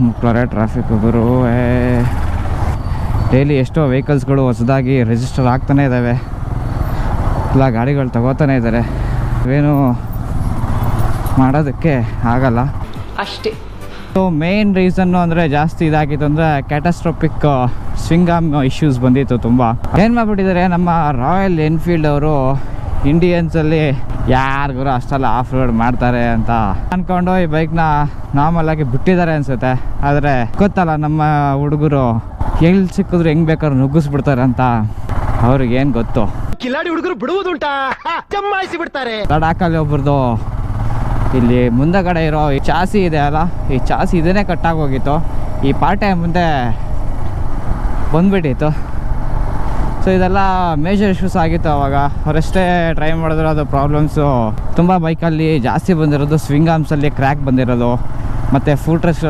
ಮುಕ್ಳರೆ traffic ಗುರು daily ಎಷ್ಟೋ ವೆಹಿಕಲ್ಸ್ಗಳು ಹೊಸದಾಗಿ register ಆಗ್ತಾನೆ ಇದ್ದಾವೆ, ಎಲ್ಲ ಗಾಡಿಗಳು ತಗೋತಾನೆ ಇದ್ದಾರೆ, ಏನು ಮಾಡೋದಕ್ಕೆ ಆಗಲ್ಲ ಅಷ್ಟೇ. ಸೊ ಮೇನ್ ರೀಸನ್ನು ಅಂದರೆ ಜಾಸ್ತಿ ಇದಾಗಿತ್ತು ಅಂದರೆ ಕ್ಯಾಟಸ್ಟ್ರೋಫಿಕ್ ಸ್ವಿಂಗ್ ಆರ್ಮ್ ಇಶ್ಯೂಸ್ ಬಂದಿತ್ತು ತುಂಬ. ಏನು ಮಾಡಿಬಿಟ್ಟಿದ್ದಾರೆ ನಮ್ಮ ರಾಯಲ್ ಎನ್ಫೀಲ್ಡ್ ಅವರು ಇಂಡಿಯನ್ಸಲ್ಲಿ ಯಾರಿಗೂ ಅಷ್ಟೆಲ್ಲ ಆಫ್ ರೋಡ್ ಮಾಡ್ತಾರೆ ಅಂತ ಅಂದ್ಕೊಂಡು ಈ ಬೈಕ್ನ ನಾರ್ಮಲ್ ಆಗಿ ಬಿಟ್ಟಿದ್ದಾರೆ ಅನಿಸುತ್ತೆ. ಆದರೆ ಗೊತ್ತಲ್ಲ ನಮ್ಮ ಹುಡುಗರು ಎಲ್ಲಿ ಸಿಕ್ಕಿದ್ರು ಹೆಂಗೆ ಬೇಕಾದ್ರೂ ನುಗ್ಗಿಸ್ಬಿಡ್ತಾರೆ ಅಂತ, ಅವ್ರಿಗೇನು ಗೊತ್ತು. ಕಿಲಾಡಿ ಹುಡುಗರು ಬಿಡುವುದುಂಟಾ, ಜಮಾಯಿಸಿ ಬಿಡ್ತಾರೆ. ಲಡಾಖಲ್ಲಿ ಒಬ್ರದ್ದು ಇಲ್ಲಿ ಮುಂದಗಡೆ ಇರೋ ಈ ಚಾಸಿ ಇದೆ ಅಲ್ಲ, ಈ ಚಾಸಿ ಇದನ್ನೇ ಕಟ್ಟಾಗೋಗಿತ್ತು, ಈ ಪಾರ್ಟೆ ಮುಂದೆ ಬಂದ್ಬಿಟ್ಟಿತ್ತು. ಸೊ ಇದೆಲ್ಲ ಮೇಜರ್ ಇಶ್ಯೂಸ್ ಆಗಿತ್ತು ಅವಾಗ. ಅವರೆಷ್ಟೇ ಟ್ರೈ ಮಾಡಿದ್ರು ಅದು ಪ್ರಾಬ್ಲಮ್ಸು ತುಂಬ ಬೈಕಲ್ಲಿ ಜಾಸ್ತಿ ಬಂದಿರೋದು. ಸ್ವಿಂಗ್ ಆರ್ಮ್ಸಲ್ಲಿ ಕ್ರ್ಯಾಕ್ ಬಂದಿರೋದು, ಮತ್ತು ಫುಟ್ ರೆಸ್ಟ್